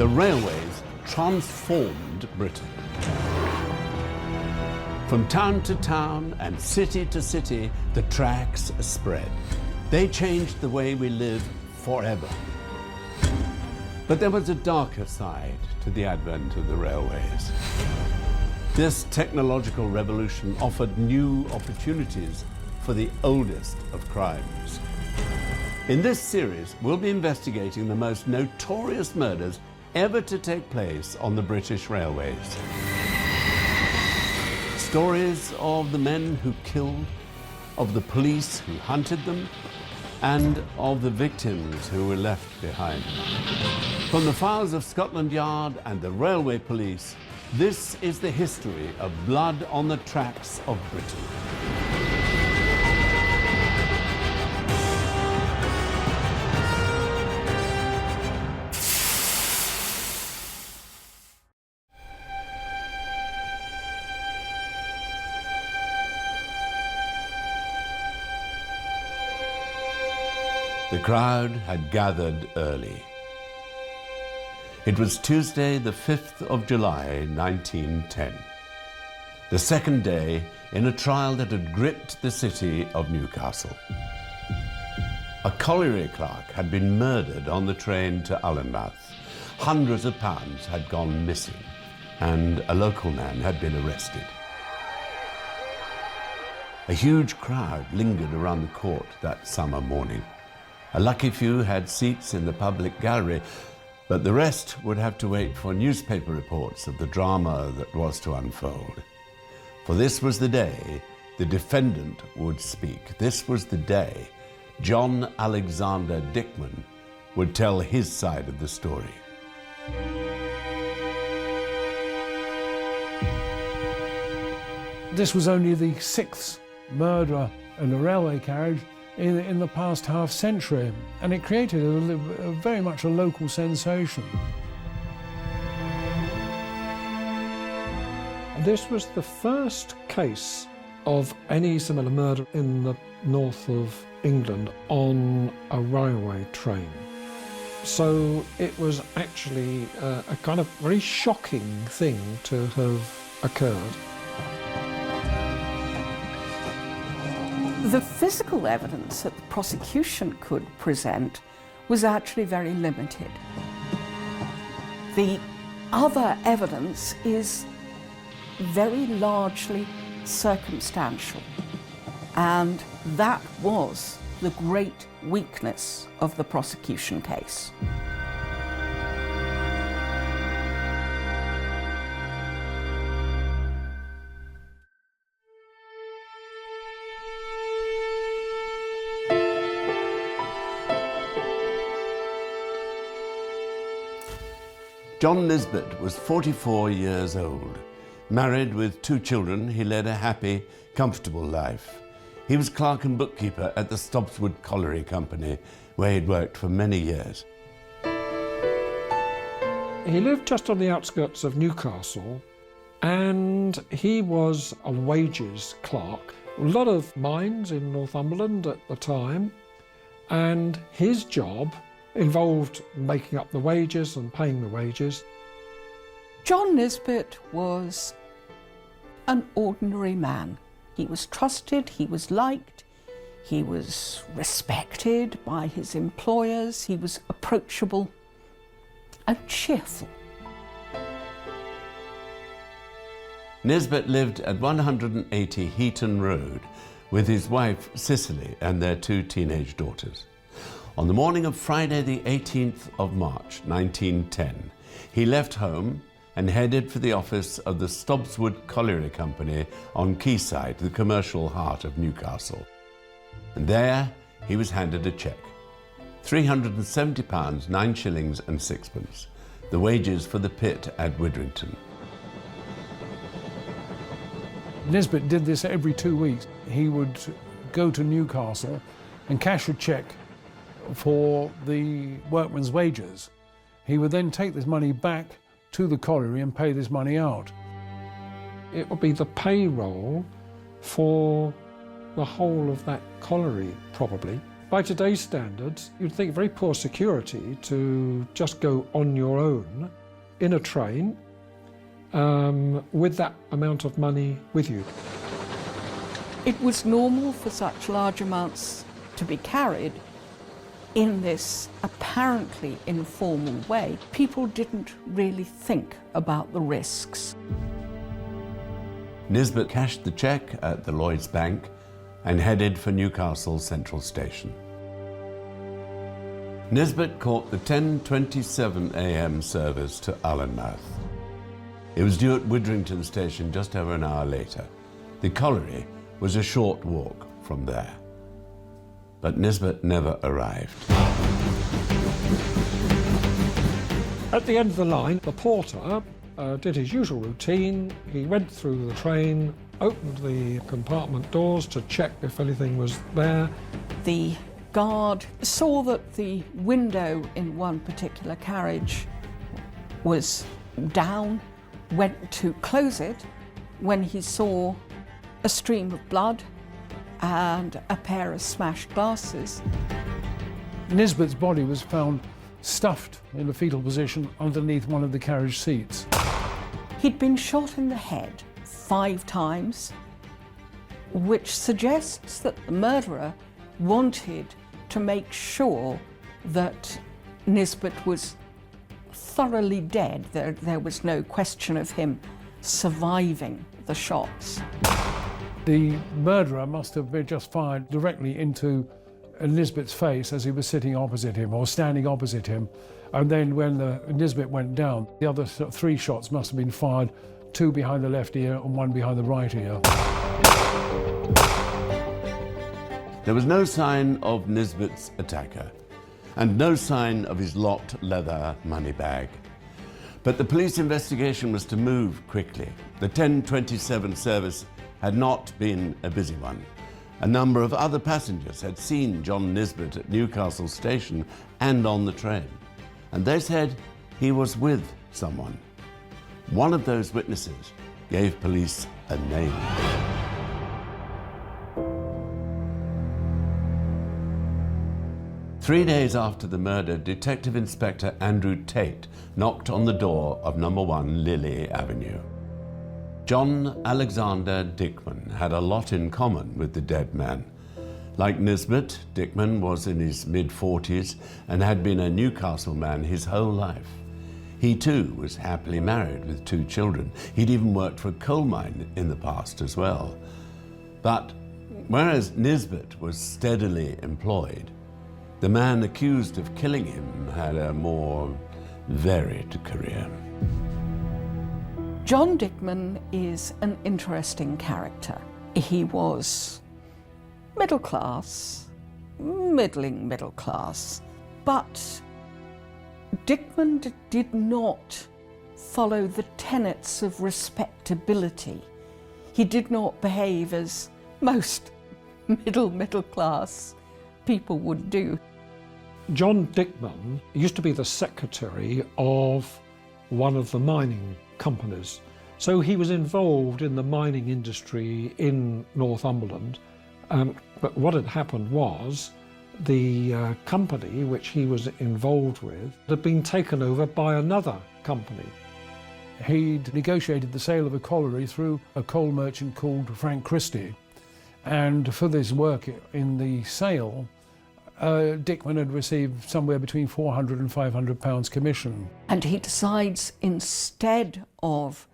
The railways transformed Britain. From town to town and city to city, the tracks spread. They changed the way we live forever. But there was a darker side to the advent of the railways. This technological revolution offered new opportunities for the oldest of crimes. In this series, we'll be investigating the most notorious murders ever to take place on the British railways. Stories of the men who killed, of the police who hunted them, and of the victims who were left behind. From the files of Scotland Yard and the railway police, this is the history of blood on the tracks of Britain. The crowd had gathered early. It was Tuesday, the 5th of July, 1910. The second day in a trial that had gripped the city of Newcastle. A colliery clerk had been murdered on the train to Allenmouth. Hundreds of pounds had gone missing, and a local man had been arrested. A huge crowd lingered around the court that summer morning. A lucky few had seats in the public gallery, but the rest would have to wait for newspaper reports of the drama that was to unfold. For this was the day the defendant would speak. This was the day John Alexander Dickman would tell his side of the story. This was only the 6th murder in a railway carriage in the past half century, and it created very much a local sensation. This was the first case of any similar murder in the north of England on a railway train. So it was actually a kind of very shocking thing to have occurred. The physical evidence that the prosecution could present was actually very limited. The other evidence is very largely circumstantial, and that was the great weakness of the prosecution case. John Nisbet was 44 years old. Married with 2 children, he led a happy, comfortable life. He was clerk and bookkeeper at the Stobswood Colliery Company, where he'd worked for many years. He lived just on the outskirts of Newcastle, and he was a wages clerk. A lot of mines in Northumberland at the time, and his job involved making up the wages and paying the wages. John Nisbet was an ordinary man. He was trusted, he was liked, he was respected by his employers, he was approachable and cheerful. Nisbet lived at 180 Heaton Road with his wife Cicely and their 2 teenage daughters. On the morning of Friday the 18th of March 1910, he left home and headed for the office of the Stobswood Colliery Company on Quayside, the commercial heart of Newcastle. And there he was handed a cheque, £370, 9 shillings and 6pence, the wages for the pit at Widrington. Nisbet did this every 2 weeks. He would go to Newcastle and cash a cheque for the workmen's wages. He would then take this money back to the colliery and pay this money out. It would be the payroll for the whole of that colliery, probably. By today's standards, you'd think very poor security to just go on your own in a train with that amount of money with you. It was normal for such large amounts to be carried in this apparently informal way. People didn't really think about the risks. Nisbet cashed the cheque at the Lloyds Bank and headed for Newcastle Central Station. Nisbet caught the 10:27 a.m. service to Allenmouth. It was due at Widrington Station just over an hour later. The colliery was a short walk from there. But Nisbet never arrived. At the end of the line, the porter did his usual routine. He went through the train, opened the compartment doors to check if anything was there. The guard saw that the window in one particular carriage was down, went to close it when he saw a stream of blood and a pair of smashed glasses. Nisbet's body was found stuffed in a fetal position underneath one of the carriage seats. He'd been shot in the head 5 times, which suggests that the murderer wanted to make sure that Nisbet was thoroughly dead. There was no question of him surviving the shots. The murderer must have been just fired directly into Nisbet's face as he was sitting opposite him or standing opposite him. And then when Nisbet went down, the other 3 shots must have been fired, 2 behind the left ear and 1 behind the right ear. There was no sign of Nisbet's attacker and no sign of his locked leather money bag. But the police investigation was to move quickly. The 10:27 service had not been a busy one. A number of other passengers had seen John Nisbet at Newcastle Station and on the train, and they said he was with someone. One of those witnesses gave police a name. Three days after the murder, Detective Inspector Andrew Tate knocked on the door of number 1 Lily Avenue. John Alexander Dickman had a lot in common with the dead man. Like Nisbet, Dickman was in his mid-40s and had been a Newcastle man his whole life. He too was happily married with 2 children. He'd even worked for a coal mine in the past as well. But whereas Nisbet was steadily employed, the man accused of killing him had a more varied career. John Dickman is an interesting character. He was middle class, middling middle class, but Dickman did not follow the tenets of respectability. He did not behave as most middle class people would do. John Dickman used to be the secretary of one of the mining companies. So he was involved in the mining industry in Northumberland. But what had happened was the company which he was involved with had been taken over by another company. He'd negotiated the sale of a colliery through a coal merchant called Frank Christie. And for this work in the sale, Dickman had received somewhere between £400 and £500 commission. And he decides, instead of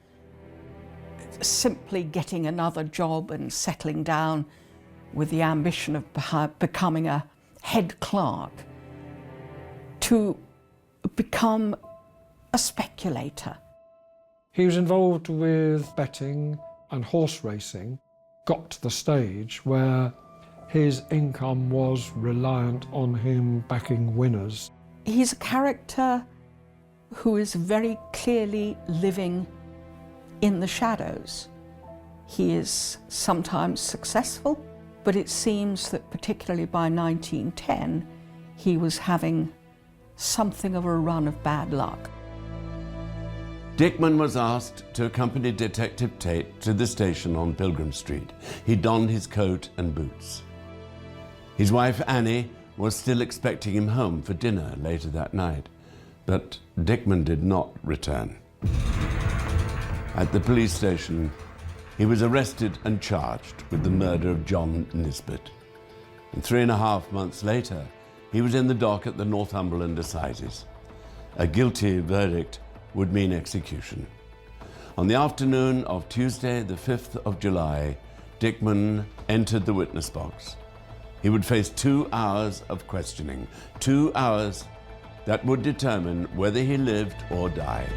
simply getting another job and settling down with the ambition of becoming a head clerk, to become a speculator. He was involved with betting and horse racing, got to the stage where his income was reliant on him backing winners. He's a character who is very clearly living in the shadows. He is sometimes successful, but it seems that particularly by 1910, he was having something of a run of bad luck. Dickman was asked to accompany Detective Tate to the station on Pilgrim Street. He donned his coat and boots. His wife Annie was still expecting him home for dinner later that night, but Dickman did not return. At the police station, he was arrested and charged with the murder of John Nisbet. And 3.5 months later, he was in the dock at the Northumberland Assizes. A guilty verdict would mean execution. On the afternoon of Tuesday, the 5th of July, Dickman entered the witness box. He would face 2 hours of questioning, 2 hours that would determine whether he lived or died.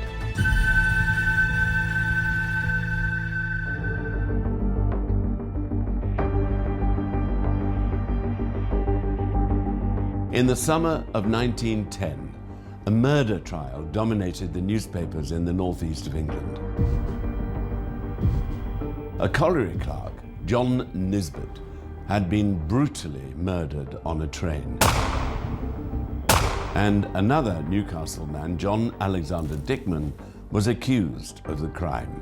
In the summer of 1910, a murder trial dominated the newspapers in the northeast of England. A colliery clerk, John Nisbet, had been brutally murdered on a train. And another Newcastle man, John Alexander Dickman, was accused of the crime.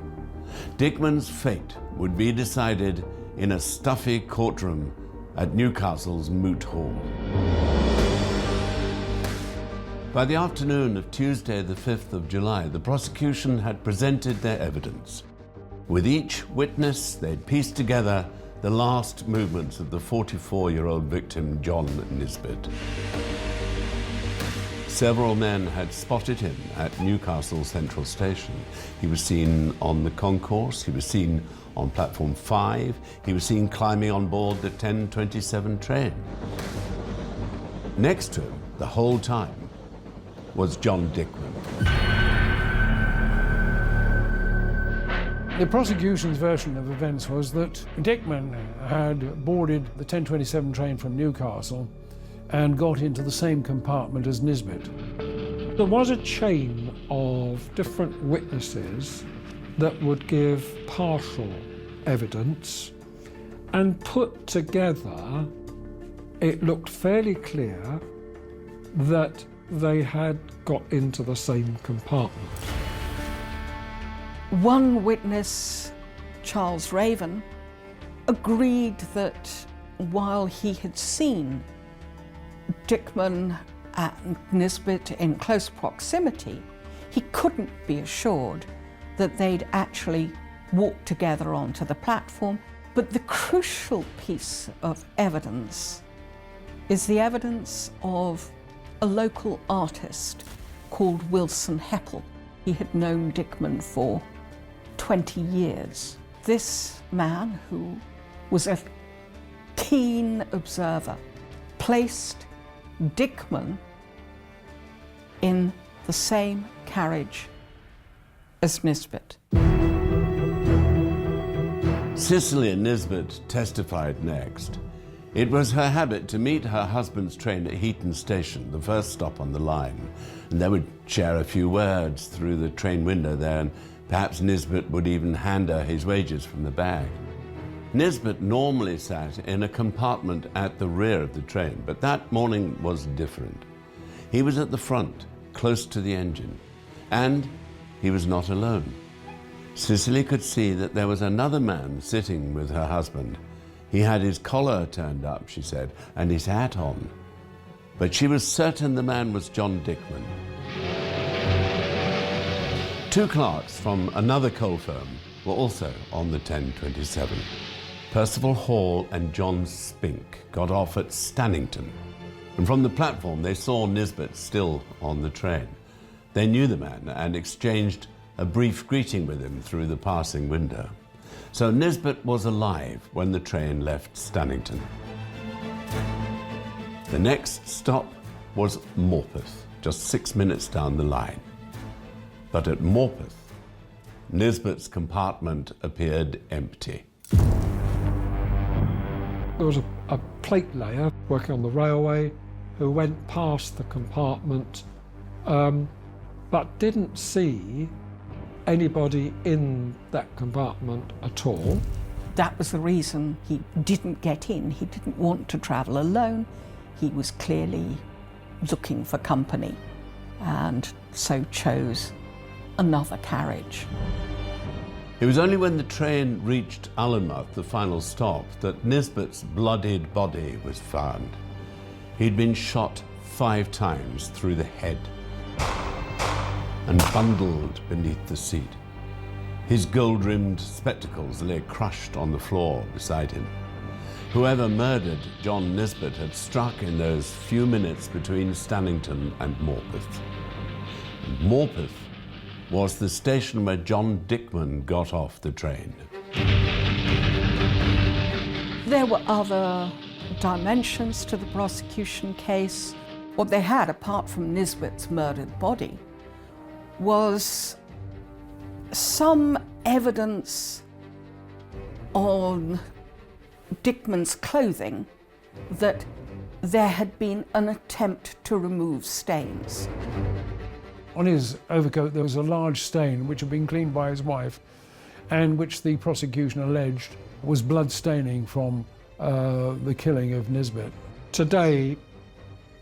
Dickman's fate would be decided in a stuffy courtroom at Newcastle's Moot Hall. By the afternoon of Tuesday, the 5th of July, the prosecution had presented their evidence. With each witness, they'd pieced together the last movements of the 44-year-old victim, John Nisbet. Several men had spotted him at Newcastle Central Station. He was seen on the concourse, he was seen on platform 5, he was seen climbing on board the 10:27 train. Next to him, the whole time, was John Dickman. The prosecution's version of events was that Dickman had boarded the 10:27 train from Newcastle and got into the same compartment as Nisbet. There was a chain of different witnesses that would give partial evidence, and put together, it looked fairly clear that they had got into the same compartment. One witness, Charles Raven, agreed that while he had seen Dickman and Nisbet in close proximity, he couldn't be assured that they'd actually walked together onto the platform. But the crucial piece of evidence is the evidence of a local artist called Wilson Heppel. He had known Dickman for 20 years. This man, who was a keen observer, placed Dickman in the same carriage as Nisbet. Cicely Nisbet testified next. It was her habit to meet her husband's train at Heaton Station, the first stop on the line, and they would share a few words through the train window there, and perhaps Nisbet would even hand her his wages from the bag. Nisbet normally sat in a compartment at the rear of the train, but that morning was different. He was at the front, close to the engine, and he was not alone. Cicely could see that there was another man sitting with her husband. He had his collar turned up, she said, and his hat on. But she was certain the man was John Dickman. 2 clerks from another coal firm were also on the 10:27. Percival Hall and John Spink got off at Stannington, and from the platform they saw Nisbet still on the train. They knew the man and exchanged a brief greeting with him through the passing window. So Nisbet was alive when the train left Stannington. The next stop was Morpeth, just 6 minutes down the line. But at Morpeth, Nisbet's compartment appeared empty. There was a plate layer working on the railway who went past the compartment but didn't see anybody in that compartment at all. That was the reason he didn't get in. He didn't want to travel alone. He was clearly looking for company and so chose another carriage. It was only when the train reached Allenmouth, the final stop, that Nisbet's bloodied body was found. He'd been shot 5 times through the head and bundled beneath the seat. His gold-rimmed spectacles lay crushed on the floor beside him. Whoever murdered John Nisbet had struck in those few minutes between Stannington and Morpeth. And Morpeth was the station where John Dickman got off the train. There were other dimensions to the prosecution case. What they had, apart from Nisbet's murdered body, was some evidence on Dickman's clothing that there had been an attempt to remove stains. On his overcoat there was a large stain which had been cleaned by his wife and which the prosecution alleged was blood staining from the killing of Nisbet. Today,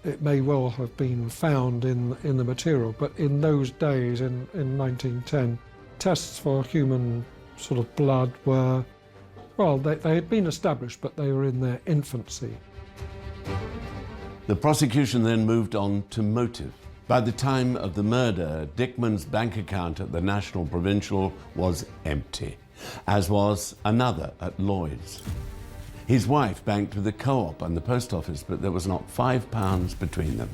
it may well have been found in the material, but in those days, in 1910, tests for human sort of blood were, well, they had been established, but they were in their infancy. The prosecution then moved on to motive. By the time of the murder, Dickman's bank account at the National Provincial was empty, as was another at Lloyd's. His wife banked with the Co-op and the post office, but there was not £5 between them.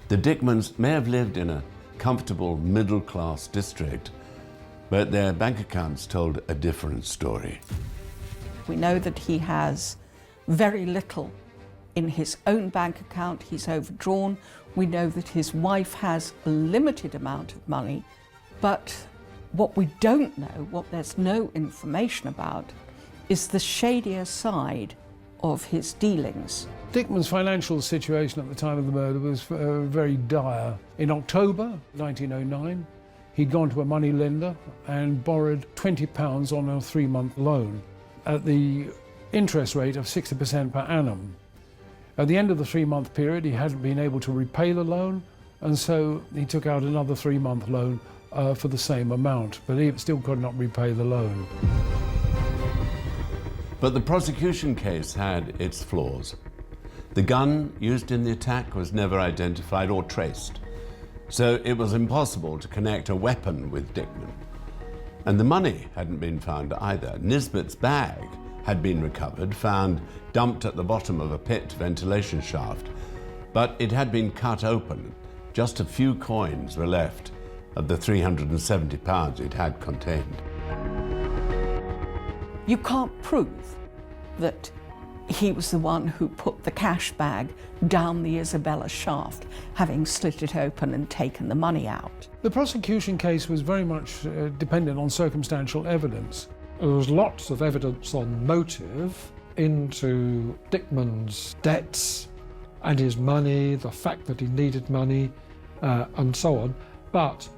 The Dickmans may have lived in a comfortable middle-class district, but their bank accounts told a different story. We know that he has very little in his own bank account. He's overdrawn. We know that his wife has a limited amount of money, but what we don't know, what there's no information about, is the shadier side of his dealings. Dickman's financial situation at the time of the murder was very dire. In October 1909, he'd gone to a money lender and borrowed £20 on a 3-month loan at the interest rate of 60% per annum. At the end of the 3-month period, he hadn't been able to repay the loan, and so he took out another 3-month loan for the same amount, but he still could not repay the loan. But the prosecution case had its flaws. The gun used in the attack was never identified or traced, so it was impossible to connect a weapon with Dickman. And the money hadn't been found either. Nisbet's bag had been recovered, found dumped at the bottom of a pit ventilation shaft, but it had been cut open. Just a few coins were left of the £370 it had contained. You can't prove that he was the one who put the cash bag down the Isabella shaft, having slit it open and taken the money out. The prosecution case was very much dependent on circumstantial evidence. There was lots of evidence on motive into Dickman's debts and his money, the fact that he needed money, and so on. But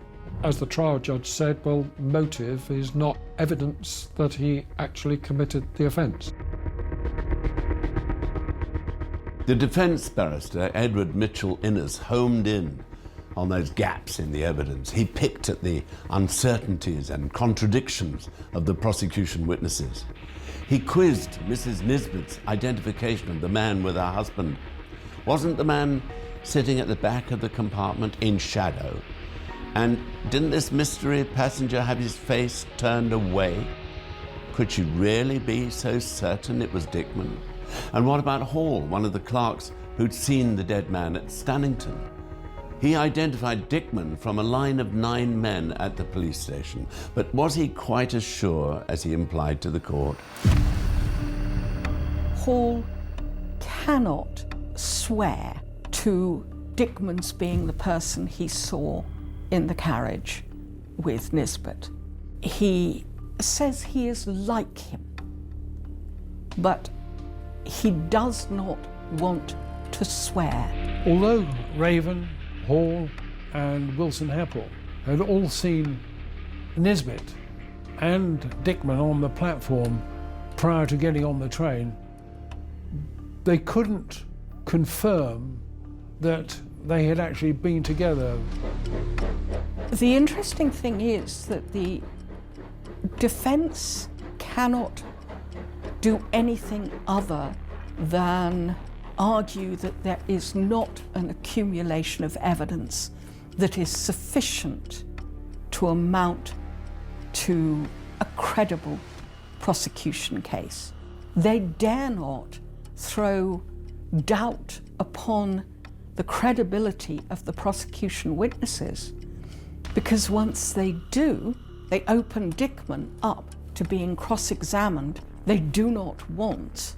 as the trial judge said, well, motive is not evidence that he actually committed the offence. The defence barrister, Edward Mitchell Innes, homed in on those gaps in the evidence. He picked at the uncertainties and contradictions of the prosecution witnesses. He quizzed Mrs. Nisbet's identification of the man with her husband. Wasn't the man sitting at the back of the compartment in shadow? And didn't this mystery passenger have his face turned away? Could she really be so certain it was Dickman? And what about Hall, one of the clerks who'd seen the dead man at Stannington? He identified Dickman from a line of 9 men at the police station, but was he quite as sure as he implied to the court? Hall cannot swear to Dickman's being the person he saw in the carriage with Nisbet. He says he is like him, but he does not want to swear. Although Raven, Hall and Wilson Heppel had all seen Nisbet and Dickman on the platform prior to getting on the train, they couldn't confirm that they had actually been together. The interesting thing is that the defence cannot do anything other than argue that there is not an accumulation of evidence that is sufficient to amount to a credible prosecution case. They dare not throw doubt upon the credibility of the prosecution witnesses, because once they do, they open Dickman up to being cross-examined. They do not want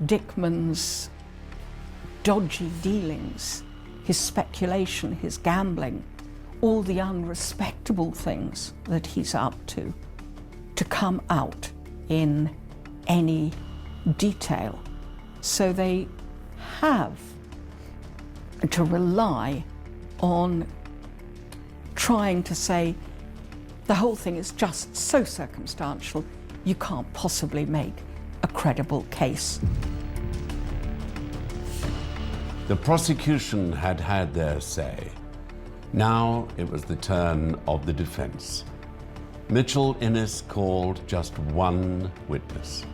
Dickman's dodgy dealings, his speculation, his gambling, all the unrespectable things that he's up to come out in any detail. So they have to rely on trying to say the whole thing is just so circumstantial, you can't possibly make a credible case. The prosecution had had their say. Now it was the turn of the defense. Mitchell Innes called just one witness.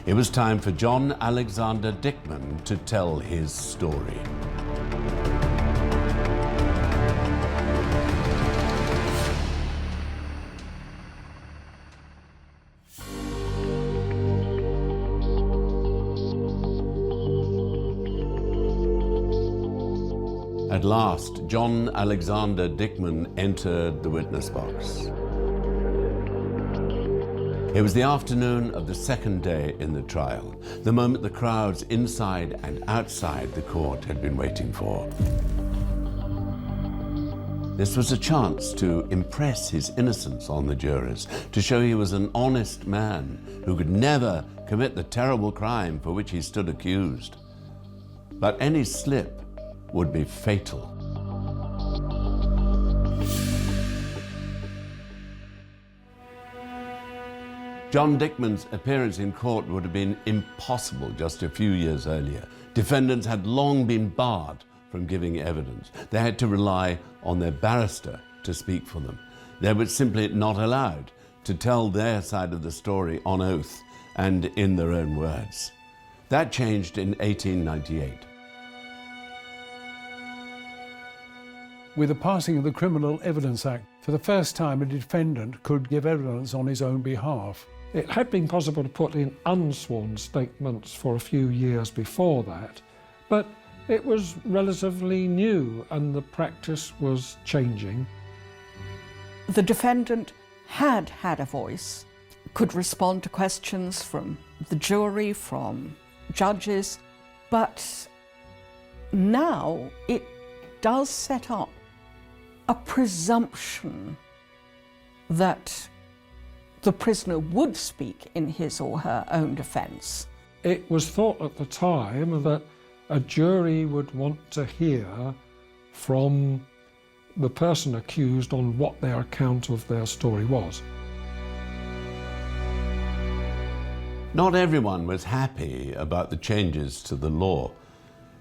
It was time for John Alexander Dickman to tell his story. At last, John Alexander Dickman entered the witness box. It was the afternoon of the second day in the trial, the moment the crowds inside and outside the court had been waiting for. This was a chance to impress his innocence on the jurors, to show he was an honest man who could never commit the terrible crime for which he stood accused. But any slip would be fatal. John Dickman's appearance in court would have been impossible just a few years earlier. Defendants had long been barred from giving evidence. They had to rely on their barrister to speak for them. They were simply not allowed to tell their side of the story on oath and in their own words. That changed in 1898. With the passing of the Criminal Evidence Act, for the first time a defendant could give evidence on his own behalf. It had been possible to put in unsworn statements for a few years before that, but it was relatively new and the practice was changing. The defendant had had a voice, could respond to questions from the jury, from judges, but now it does set up a presumption that the prisoner would speak in his or her own defence. It was thought at the time that a jury would want to hear from the person accused on what their account of their story was. Not everyone was happy about the changes to the law.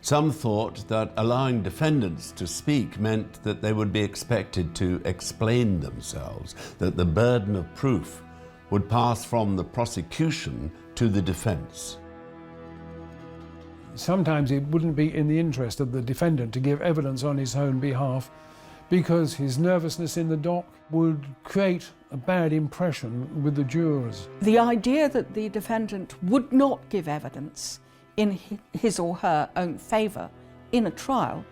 Some thought that allowing defendants to speak meant that they would be expected to explain themselves, that the burden of proof would pass from the prosecution to the defense. Sometimes it wouldn't be in the interest of the defendant to give evidence on his own behalf because his nervousness in the dock would create a bad impression with the jurors. The idea that the defendant would not give evidence in his or her own favour in a trial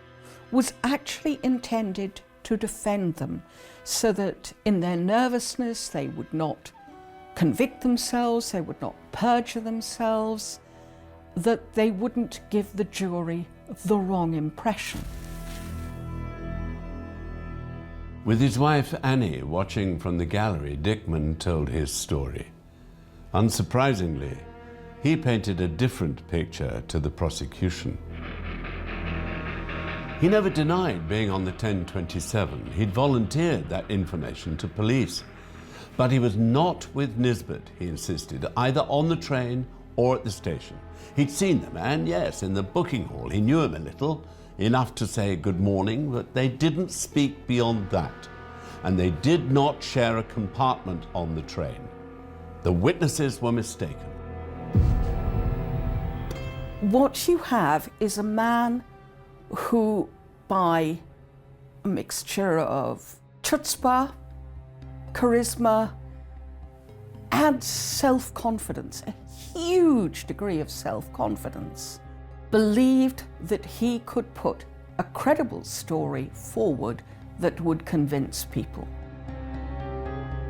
was actually intended to defend them, so that in their nervousness they would not convict themselves, they would not perjure themselves, that they wouldn't give the jury the wrong impression. With his wife Annie watching from the gallery, Dickman told his story. Unsurprisingly, he painted a different picture to the prosecution. He never denied being on the 1027. He'd volunteered that information to police. But he was not with Nisbet, he insisted, either on the train or at the station. He'd seen the man, yes, in the booking hall. He knew him a little, enough to say good morning, but they didn't speak beyond that. And they did not share a compartment on the train. The witnesses were mistaken. What you have is a man who, by a mixture of chutzpah, charisma, and self-confidence, a huge degree of self-confidence, believed that he could put a credible story forward that would convince people.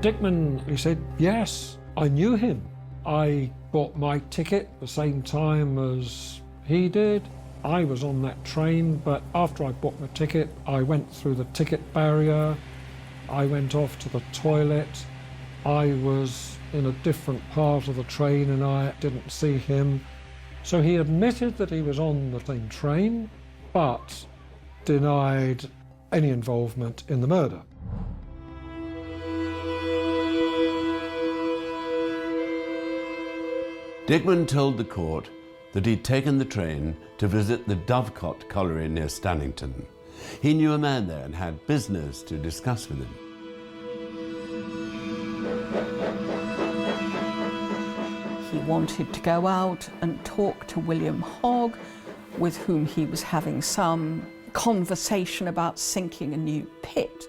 Dickman, he said, yes, I knew him. I bought my ticket the same time as he did. I was on that train, but after I bought my ticket, I went through the ticket barrier. I went off to the toilet. I was in a different part of the train and I didn't see him. So he admitted that he was on the same train, but denied any involvement in the murder. Dickman told the court that he'd taken the train to visit the Dovecot colliery near Stannington. He knew a man there and had business to discuss with him. He wanted to go out and talk to William Hogg, with whom he was having some conversation about sinking a new pit.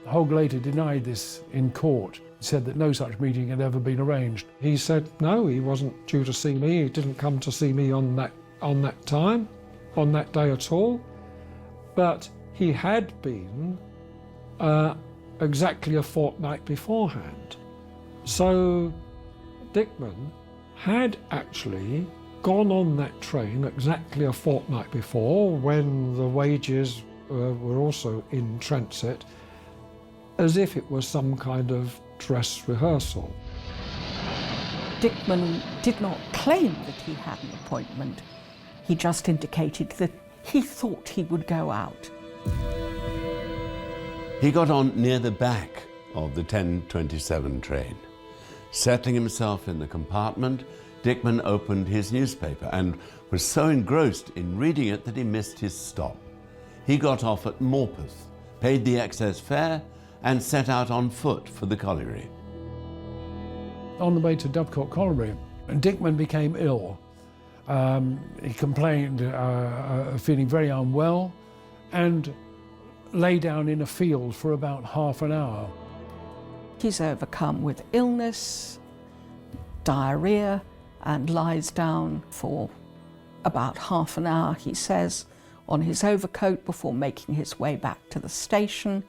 Hogg later denied this in court. He said that no such meeting had ever been arranged. He said no, he wasn't due to see me. He didn't come to see me on that day at all. But he had been exactly a fortnight beforehand. So Dickman had actually gone on that train exactly a fortnight before, when the wages were also in transit, as if it was some kind of dress rehearsal. Dickman did not claim that he had an appointment. He just indicated that he thought he would go out. He got on near the back of the 10:27 train. Settling himself in the compartment, Dickman opened his newspaper and was so engrossed in reading it that he missed his stop. He got off at Morpeth, paid the excess fare, and set out on foot for the colliery. On the way to Dovecot colliery, Dickman became ill. He complained, feeling very unwell, and lay down in a field for about half an hour. He's overcome with illness, diarrhea, and lies down for about half an hour, he says, on his overcoat before making his way back to the station,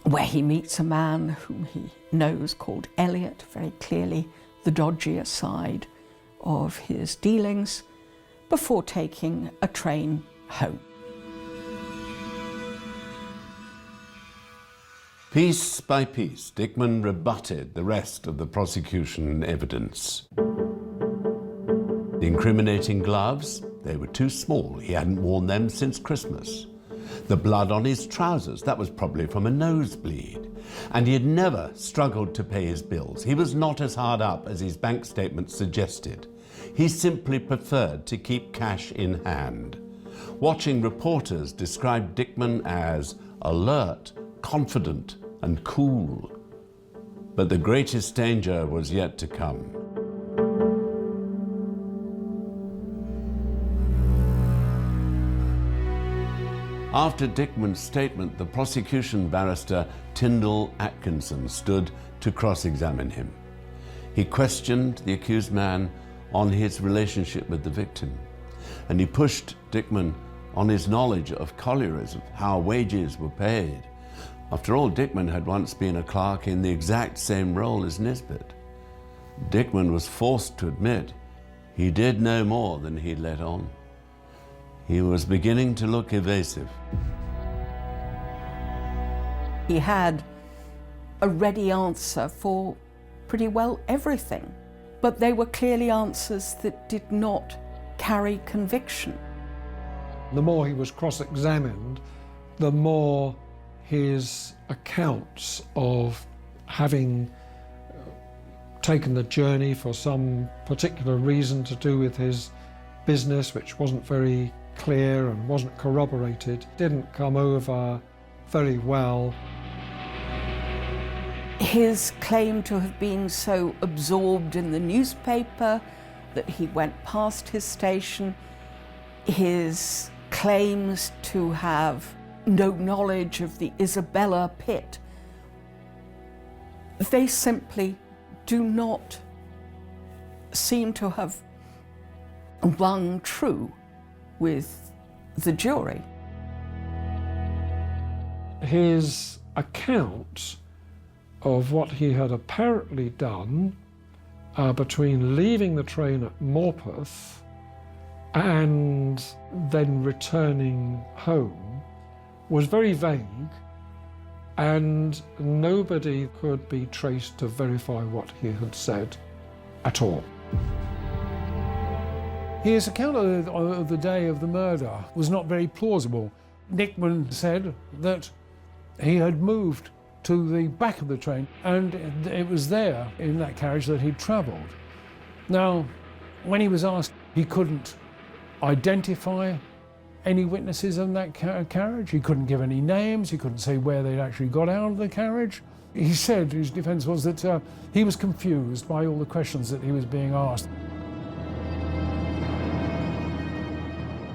where he meets a man whom he knows called Elliot, very clearly the dodgier side of his dealings, before taking a train home. Piece by piece, Dickman rebutted the rest of the prosecution evidence. The incriminating gloves, they were too small. He hadn't worn them since Christmas. The blood on his trousers, that was probably from a nosebleed. And he had never struggled to pay his bills. He was not as hard up as his bank statement suggested. He simply preferred to keep cash in hand. Watching reporters described Dickman as alert, confident, and cool. But the greatest danger was yet to come. After Dickman's statement, the prosecution barrister Tyndall Atkinson stood to cross-examine him. He questioned the accused man on his relationship with the victim, and he pushed Dickman on his knowledge of collieries, of how wages were paid. After all, Dickman had once been a clerk in the exact same role as Nisbet. Dickman was forced to admit he did know more than he'd let on. He was beginning to look evasive. He had a ready answer for pretty well everything, but they were clearly answers that did not carry conviction. The more he was cross-examined, the more his accounts of having taken the journey for some particular reason to do with his business, which wasn't very clear and wasn't corroborated, didn't come over very well. His claim to have been so absorbed in the newspaper that he went past his station, his claims to have no knowledge of the Isabella pit, they simply do not seem to have rung true with the jury. His account of what he had apparently done between leaving the train at Morpeth and then returning home was very vague, and nobody could be traced to verify what he had said at all. His account of the day of the murder was not very plausible. Dickman said that he had moved to the back of the train and it was there in that carriage that he'd travelled. Now, when he was asked, he couldn't identify any witnesses in that carriage. He couldn't give any names. He couldn't say where they'd actually got out of the carriage. He said his defence was that he was confused by all the questions that he was being asked.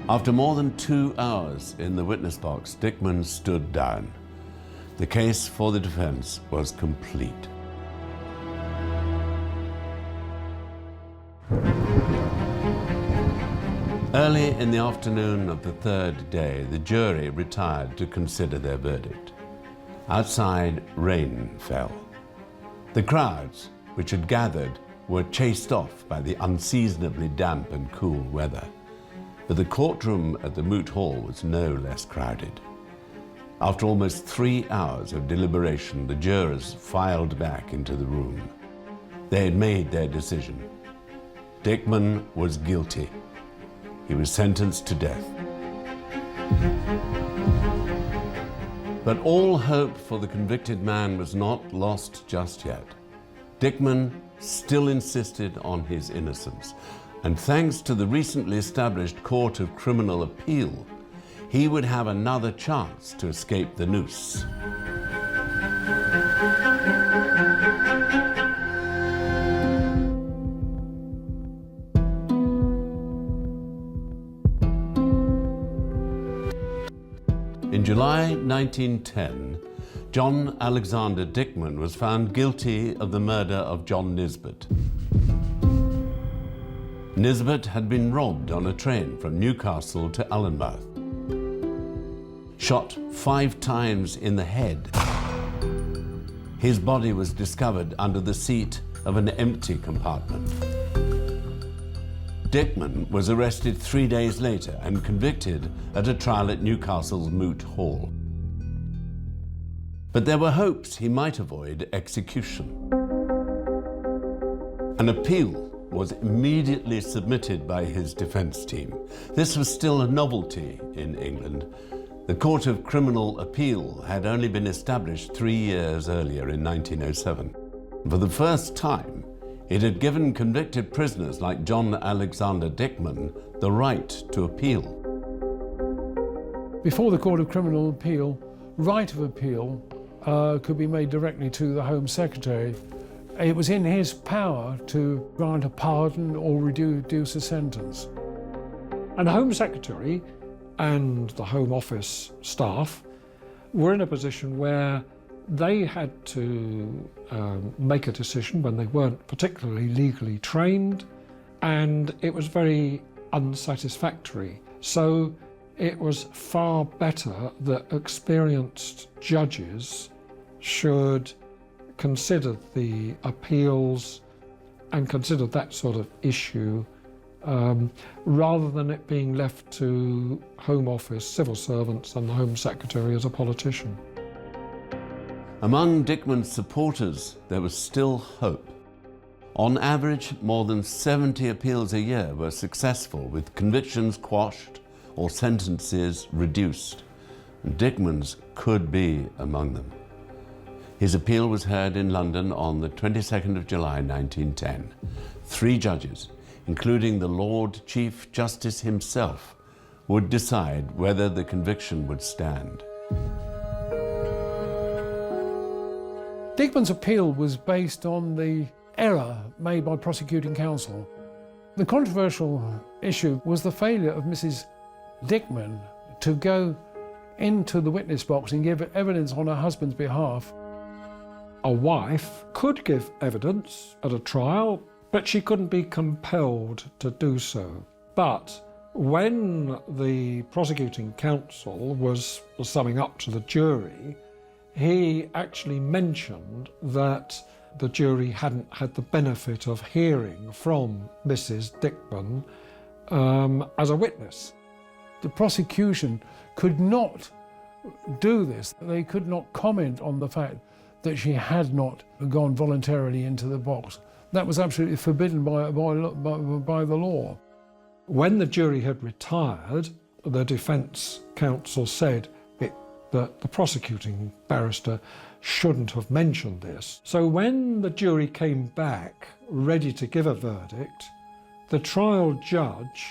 After more than 2 hours in the witness box, Dickman stood down. The case for the defence was complete. Early in the afternoon of the third day, the jury retired to consider their verdict. Outside, rain fell. The crowds, which had gathered, were chased off by the unseasonably damp and cool weather. But the courtroom at the Moot Hall was no less crowded. After almost 3 hours of deliberation, the jurors filed back into the room. They had made their decision. Dickman was guilty. He was sentenced to death. But all hope for the convicted man was not lost just yet. Dickman still insisted on his innocence, and thanks to the recently established Court of Criminal Appeal, he would have another chance to escape the noose. In July 1910, John Alexander Dickman was found guilty of the murder of John Nisbet. Nisbet had been robbed on a train from Newcastle to Allenmouth. Shot 5 times in the head. His body was discovered under the seat of an empty compartment. Dickman was arrested 3 days later and convicted at a trial at Newcastle's Moot Hall. But there were hopes he might avoid execution. An appeal was immediately submitted by his defence team. This was still a novelty in England. The Court of Criminal Appeal had only been established 3 years earlier in 1907. For the first time, it had given convicted prisoners like John Alexander Dickman the right to appeal. Before the Court of Criminal Appeal, right of appeal could be made directly to the Home Secretary. It was in his power to grant a pardon or reduce a sentence. And the Home Secretary and the Home Office staff were in a position where they had to make a decision when they weren't particularly legally trained, and it was very unsatisfactory. So it was far better that experienced judges should consider the appeals and consider that sort of issue rather than it being left to Home Office, civil servants and the Home Secretary as a politician. Among Dickman's supporters, there was still hope. On average, more than 70 appeals a year were successful, with convictions quashed or sentences reduced. And Dickman's could be among them. His appeal was heard in London on the 22nd of July 1910. 3 judges, including the Lord Chief Justice himself, would decide whether the conviction would stand. Dickman's appeal was based on the error made by prosecuting counsel. The controversial issue was the failure of Mrs. Dickman to go into the witness box and give evidence on her husband's behalf. A wife could give evidence at a trial, but she couldn't be compelled to do so. But when the prosecuting counsel was summing up to the jury, he actually mentioned that the jury hadn't had the benefit of hearing from Mrs. Dickman as a witness. The prosecution could not do this. They could not comment on the fact that she had not gone voluntarily into the box. That was absolutely forbidden by the law. When the jury had retired, the defence counsel said that the prosecuting barrister shouldn't have mentioned this. So when the jury came back ready to give a verdict, the trial judge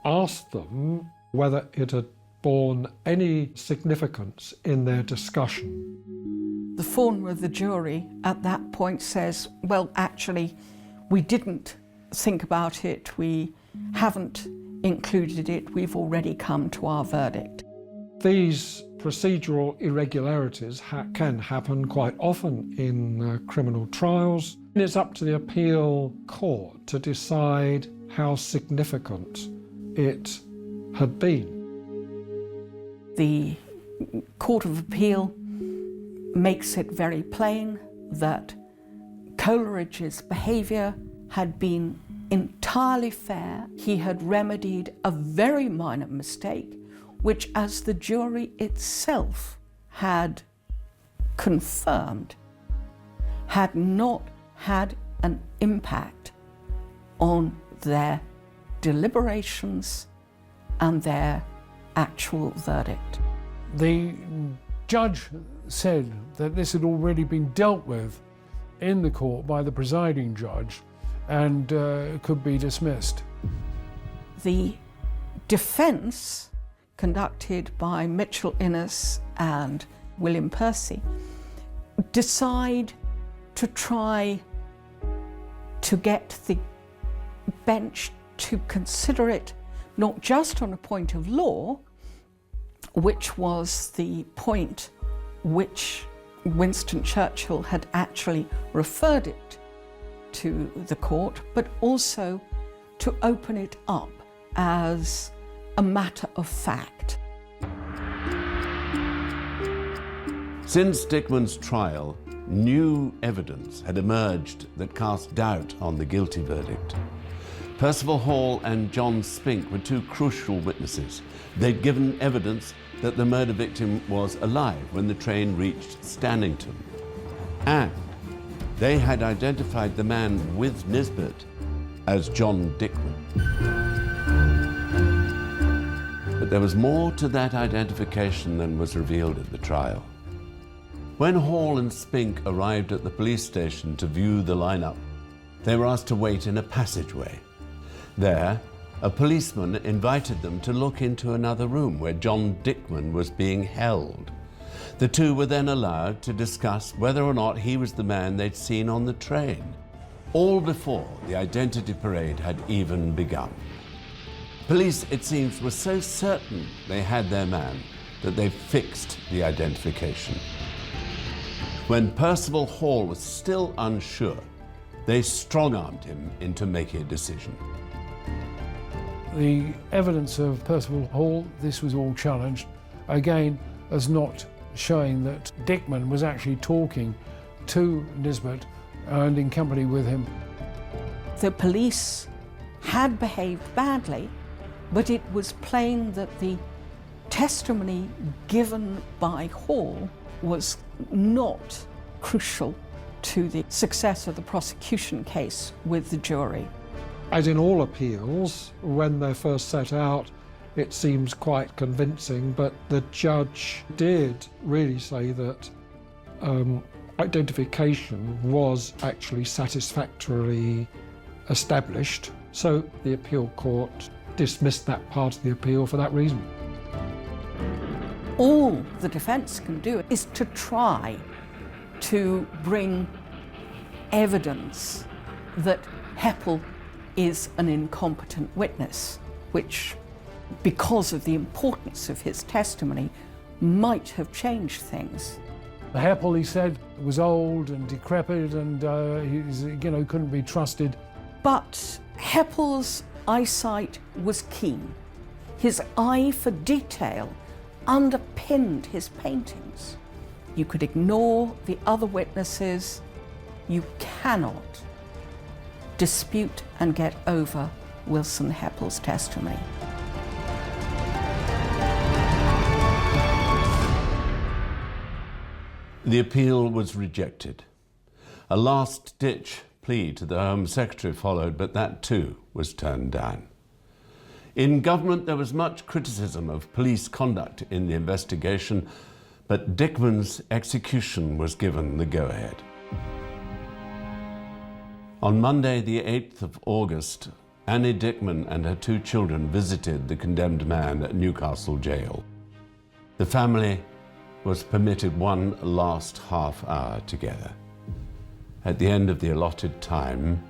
asked them whether it had borne any significance in their discussion. The former of the jury at that point says, well, actually, we didn't think about it, we haven't included it, we've already come to our verdict. These procedural irregularities can happen quite often in criminal trials. It's up to the appeal court to decide how significant it had been. The Court of Appeal makes it very plain that Coleridge's behaviour had been entirely fair. He had remedied a very minor mistake, which, as the jury itself had confirmed, had not had an impact on their deliberations and their actual verdict. The judge said that this had already been dealt with in the court by the presiding judge and could be dismissed. The defence, conducted by Mitchell Innes and William Percy, decide to try to get the bench to consider it not just on a point of law, which was the point which Winston Churchill had actually referred it to the court, but also to open it up as a matter of fact. Since Dickman's trial, new evidence had emerged that cast doubt on the guilty verdict. Percival Hall and John Spink were two crucial witnesses. They'd given evidence that the murder victim was alive when the train reached Stannington. And they had identified the man with Nisbet as John Dickman. But there was more to that identification than was revealed at the trial. When Hall and Spink arrived at the police station to view the lineup, they were asked to wait in a passageway. There, a policeman invited them to look into another room where John Dickman was being held. The two were then allowed to discuss whether or not he was the man they'd seen on the train, all before the identity parade had even begun. Police, it seems, were so certain they had their man that they fixed the identification. When Percival Hall was still unsure, they strong-armed him into making a decision. The evidence of Percival Hall, this was all challenged, again, as not showing that Dickman was actually talking to Nisbet and in company with him. The police had behaved badly, but it was plain that the testimony given by Hall was not crucial to the success of the prosecution case with the jury. As in all appeals, when they're first set out, it seems quite convincing, but the judge did really say that identification was actually satisfactorily established, so the appeal court dismissed that part of the appeal for that reason. All the defence can do is to try to bring evidence that Heppel is an incompetent witness, which, because of the importance of his testimony, might have changed things. Heppel, he said, was old and decrepit and couldn't be trusted. But Heppel's eyesight was keen. His eye for detail underpinned his paintings. You could ignore the other witnesses. You cannot dispute and get over Wilson Heppel's testimony. The appeal was rejected. A last-ditch plea to the Home Secretary followed, but that too was turned down. In government, there was much criticism of police conduct in the investigation, but Dickman's execution was given the go-ahead. On Monday, the 8th of August, Annie Dickman and her 2 children visited the condemned man at Newcastle jail. The family was permitted one last half hour together. At the end of the allotted time,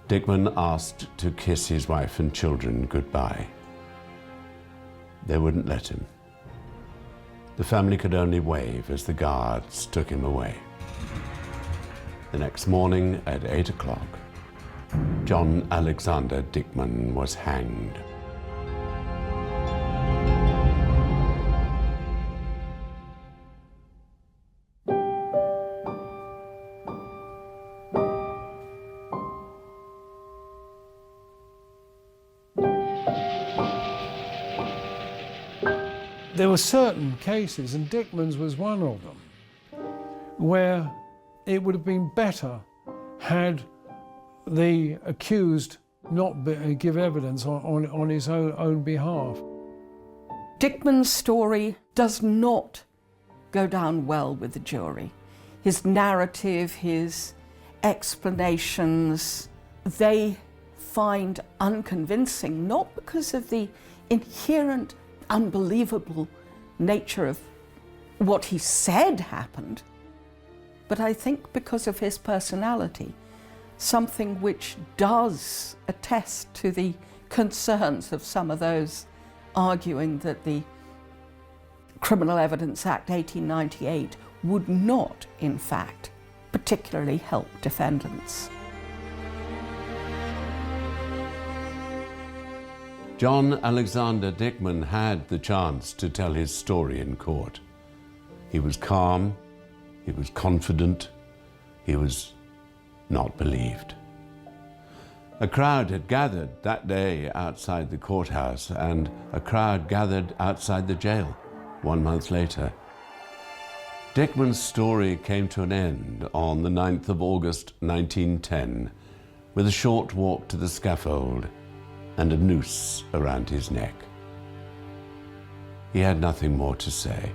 Dickman asked to kiss his wife and children goodbye. They wouldn't let him. The family could only wave as the guards took him away. The next morning at 8 o'clock, John Alexander Dickman was hanged. There were certain cases, and Dickman's was one of them, where it would have been better had the accused not give evidence on his own behalf. Dickman's story does not go down well with the jury. His narrative, his explanations, they find unconvincing, not because of the inherent unbelievable nature of what he said happened, but I think because of his personality, something which does attest to the concerns of some of those arguing that the Criminal Evidence Act 1898 would not, in fact, particularly help defendants. John Alexander Dickman had the chance to tell his story in court. He was calm, he was confident, he was not believed. A crowd had gathered that day outside the courthouse, and a crowd gathered outside the jail 1 month later. Dickman's story came to an end on the 9th of August 1910 with a short walk to the scaffold and a noose around his neck. He had nothing more to say.